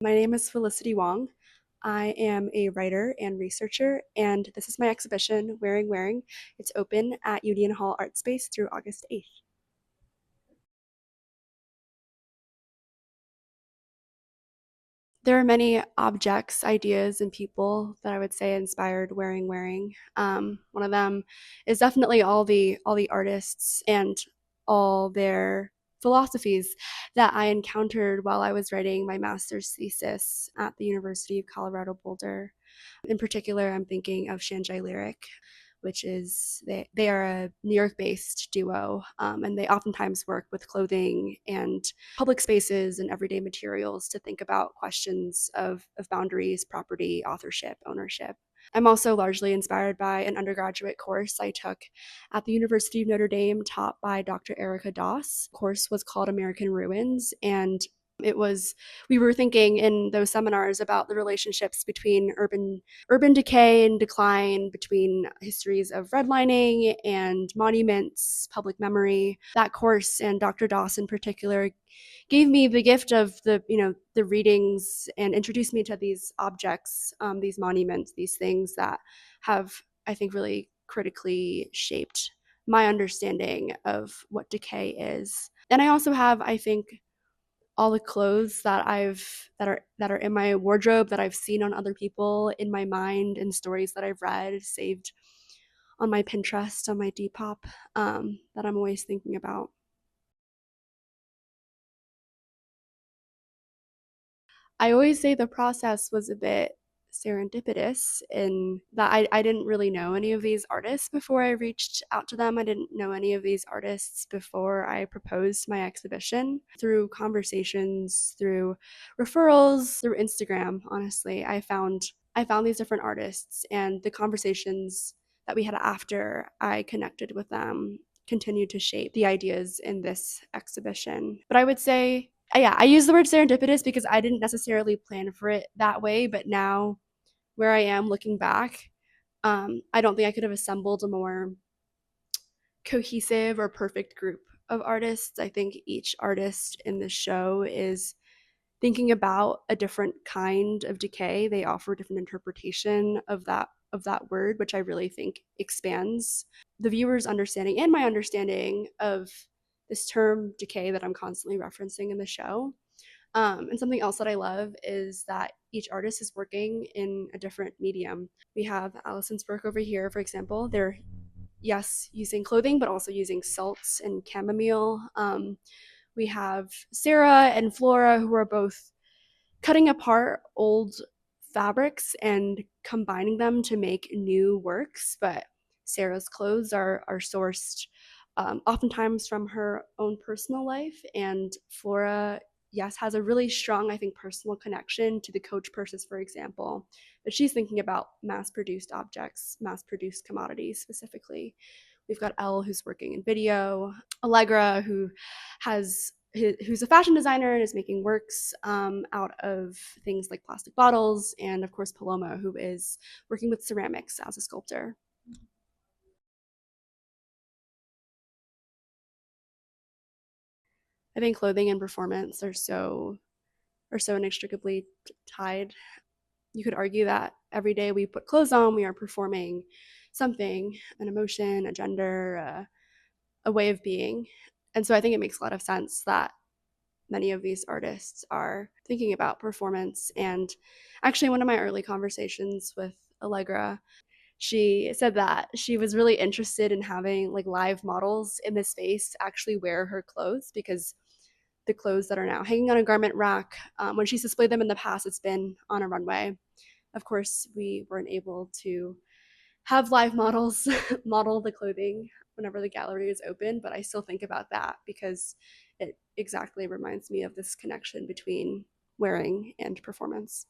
My name is Felicity Wong. I am a writer and researcher, and this is my exhibition, Wearing. It's open at Union Hall Art Space through August 8th. There are many objects, ideas, and people that I would say inspired Wearing. One of them is definitely all the artists and all their philosophies that I encountered while I was writing my master's thesis at the University of Colorado Boulder. In particular, I'm thinking of Shanghai Lyric, which is they are a New York based duo, and they oftentimes work with clothing and public spaces and everyday materials to think about questions of boundaries, property, authorship, ownership. I'm also largely inspired by an undergraduate course I took at the University of Notre Dame, taught by Dr. Erica Doss. The course was called American Ruins, and it was we were thinking in those seminars about the relationships between urban decay and decline, between histories of redlining and monuments, public memory. That course and Dr. Doss in particular gave me the gift of the readings and introduced me to these objects, these monuments, these things that have, I think, really critically shaped my understanding of what decay is. And I also have, I think, all the clothes that are in my wardrobe that I've seen on other people, in my mind, and stories that I've read saved on my Pinterest, on my Depop, that I'm always thinking about. I always say the process was a bit serendipitous in that I didn't really know any of these artists before I reached out to them. I didn't know any of these artists before I proposed my exhibition. Through conversations, through referrals, through Instagram, honestly, I found these different artists, and the conversations that we had after I connected with them continued to shape the ideas in this exhibition. But I would say, yeah, I use the word serendipitous because I didn't necessarily plan for it that way. But now, where I am looking back, I don't think I could have assembled a more cohesive or perfect group of artists. I think each artist in the show is thinking about a different kind of decay. They offer a different interpretation of that word, which I really think expands the viewer's understanding and my understanding of this term decay that I'm constantly referencing in the show. And something else that I love is that each artist is working in a different medium. We have Allison's work over here, for example. They're, yes, using clothing, but also using salts and chamomile. We have Sarah and Flora, who are both cutting apart old fabrics and combining them to make new works. But Sarah's clothes are sourced oftentimes from her own personal life, and Flora, yes, has a really strong, I think, personal connection to the Coach purses, for example. But she's thinking about mass-produced objects, mass-produced commodities specifically. We've got Elle, who's working in video, Allegra, who's a fashion designer and is making works out of things like plastic bottles, and of course Paloma, who is working with ceramics as a sculptor. I think clothing and performance are so inextricably tied. You could argue that every day we put clothes on, we are performing something, an emotion, a gender, a way of being. And so I think it makes a lot of sense that many of these artists are thinking about performance. And actually, one of my early conversations with Allegra, she said that she was really interested in having like live models in the space actually wear her clothes, because the clothes that are now hanging on a garment rack, when she's displayed them in the past, it's been on a runway. Of course, we weren't able to have live models model the clothing whenever the gallery is open, but I still think about that because it exactly reminds me of this connection between wearing and performance.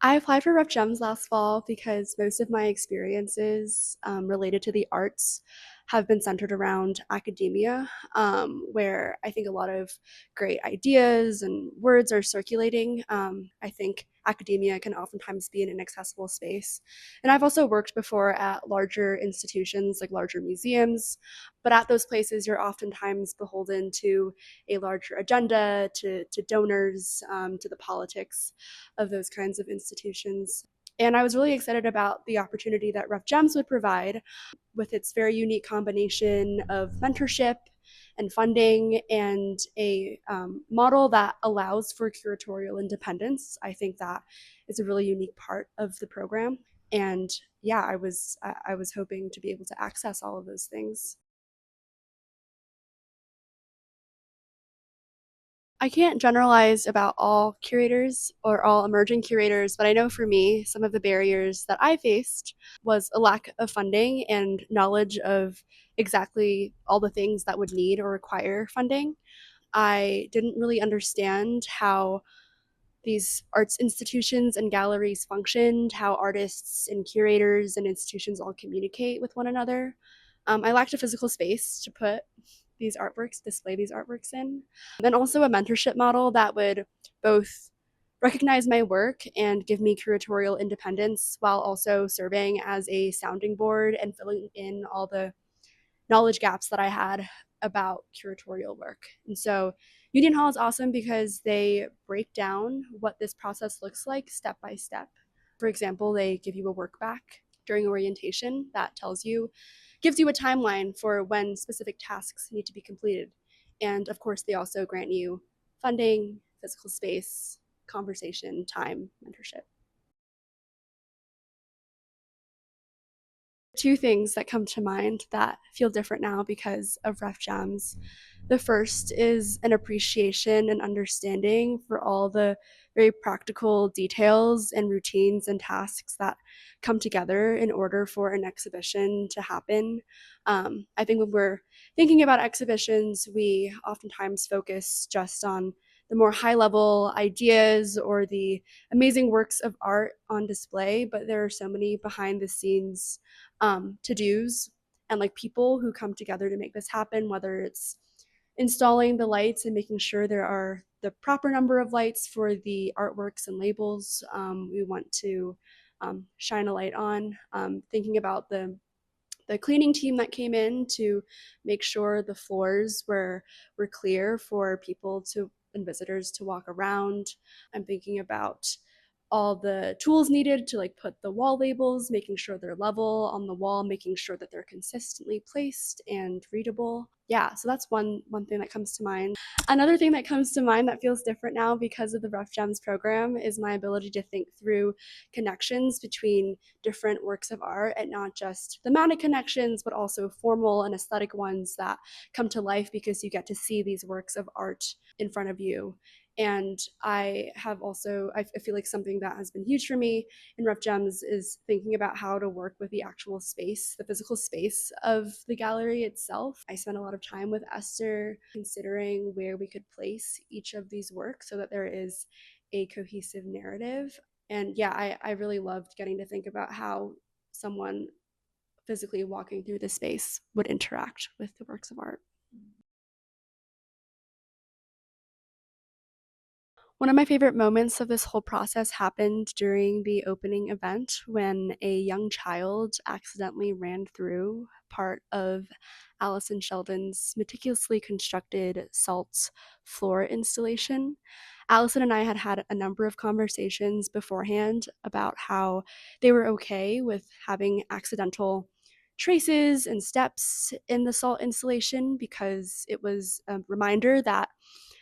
I applied for Rep Gems last fall because most of my experiences related to the arts have been centered around academia, where I think a lot of great ideas and words are circulating. I think academia can oftentimes be an inaccessible space. And I've also worked before at larger institutions, like larger museums, but at those places, you're oftentimes beholden to a larger agenda, to donors, to the politics of those kinds of institutions. And I was really excited about the opportunity that Rough Gems would provide with its very unique combination of mentorship and funding and a model that allows for curatorial independence. I think that is a really unique part of the program. And yeah, I was hoping to be able to access all of those things. I can't generalize about all curators or all emerging curators, but I know for me, some of the barriers that I faced was a lack of funding and knowledge of exactly all the things that would need or require funding. I didn't really understand how these arts institutions and galleries functioned, how artists and curators and institutions all communicate with one another. I lacked a physical space to put these artworks, display these artworks in, and also a mentorship model that would both recognize my work and give me curatorial independence while also serving as a sounding board and filling in all the knowledge gaps that I had about curatorial work. And so Union Hall is awesome because they break down what this process looks like step by step. For example, they give you a work back during orientation that gives you a timeline for when specific tasks need to be completed. And of course, they also grant you funding, physical space, conversation, time, mentorship. Two things that come to mind that feel different now because of Ref Gems. The first is an appreciation and understanding for all the very practical details and routines and tasks that come together in order for an exhibition to happen. I think when we're thinking about exhibitions, we oftentimes focus just on the more high level ideas or the amazing works of art on display, but there are so many behind the scenes to dos and like people who come together to make this happen, whether it's installing the lights and making sure there are the proper number of lights for the artworks and labels we want to shine a light on, thinking about the cleaning team that came in to make sure the floors were clear for people to and visitors to walk around. I'm thinking about all the tools needed to like put the wall labels, making sure they're level on the wall, making sure that they're consistently placed and readable. Yeah, so that's one thing that comes to mind. Another thing that comes to mind that feels different now because of the Rough Gems program is my ability to think through connections between different works of art and not just thematic connections, but also formal and aesthetic ones that come to life because you get to see these works of art in front of you. And I feel like something that has been huge for me in Rough Gems is thinking about how to work with the actual space, the physical space of the gallery itself. I spent a lot of time with Esther considering where we could place each of these works so that there is a cohesive narrative. And yeah, I really loved getting to think about how someone physically walking through the space would interact with the works of art. One of my favorite moments of this whole process happened during the opening event when a young child accidentally ran through part of Allison Sheldon's meticulously constructed salt floor installation. Allison and I had had a number of conversations beforehand about how they were okay with having accidental traces and steps in the salt installation because it was a reminder that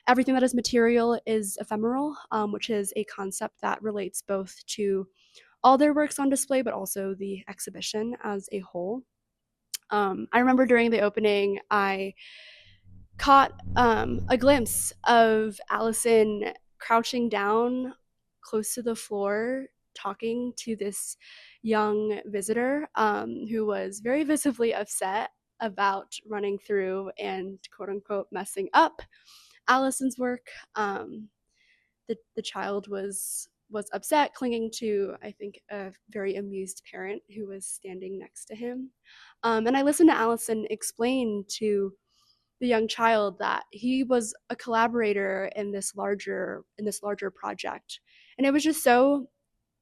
everything that is material is ephemeral, which is a concept that relates both to all their works on display, but also the exhibition as a whole. I remember during the opening, I caught a glimpse of Allison crouching down close to the floor, talking to this young visitor who was very visibly upset about running through and quote unquote messing up Allison's work. The child was was upset, clinging to, I think, a very amused parent who was standing next to him. And I listened to Allison explain to the young child that he was a collaborator in this larger project, and it was just so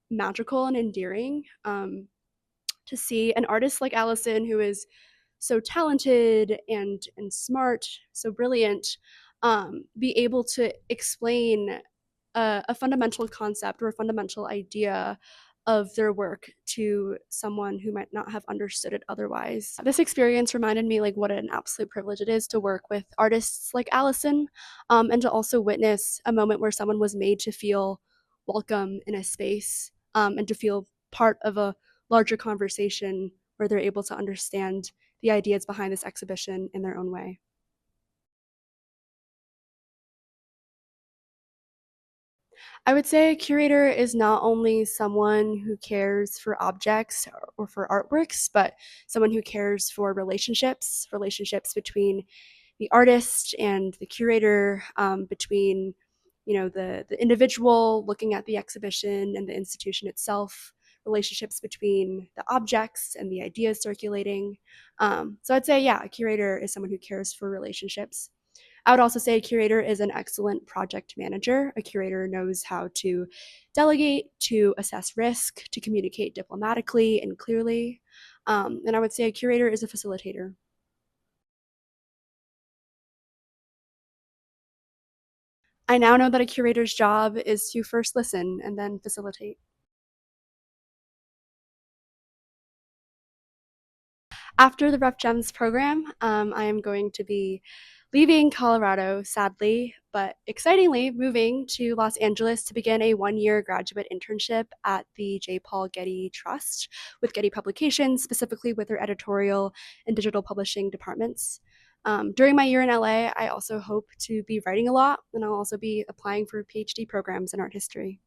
magical and endearing, to see an artist like Allison, who is so talented and smart, so brilliant, be able to explain a fundamental concept or a fundamental idea of their work to someone who might not have understood it otherwise. This experience reminded me like what an absolute privilege it is to work with artists like Allison, and to also witness a moment where someone was made to feel welcome in a space, and to feel part of a larger conversation where they're able to understand the ideas behind this exhibition in their own way. I would say a curator is not only someone who cares for objects or for artworks, but someone who cares for relationships, relationships between the artist and the curator, between the individual looking at the exhibition and the institution itself, relationships between the objects and the ideas circulating. So I'd say, yeah, a curator is someone who cares for relationships. I would also say a curator is an excellent project manager. A curator knows how to delegate, to assess risk, to communicate diplomatically and clearly. And I would say a curator is a facilitator. I now know that a curator's job is to first listen and then facilitate. After the Rough Gems program, I am going to be leaving Colorado, sadly, but excitingly moving to Los Angeles to begin a 1 year graduate internship at the J. Paul Getty Trust with Getty Publications, specifically with their editorial and digital publishing departments. During my year in LA, I also hope to be writing a lot, and I'll also be applying for PhD programs in art history.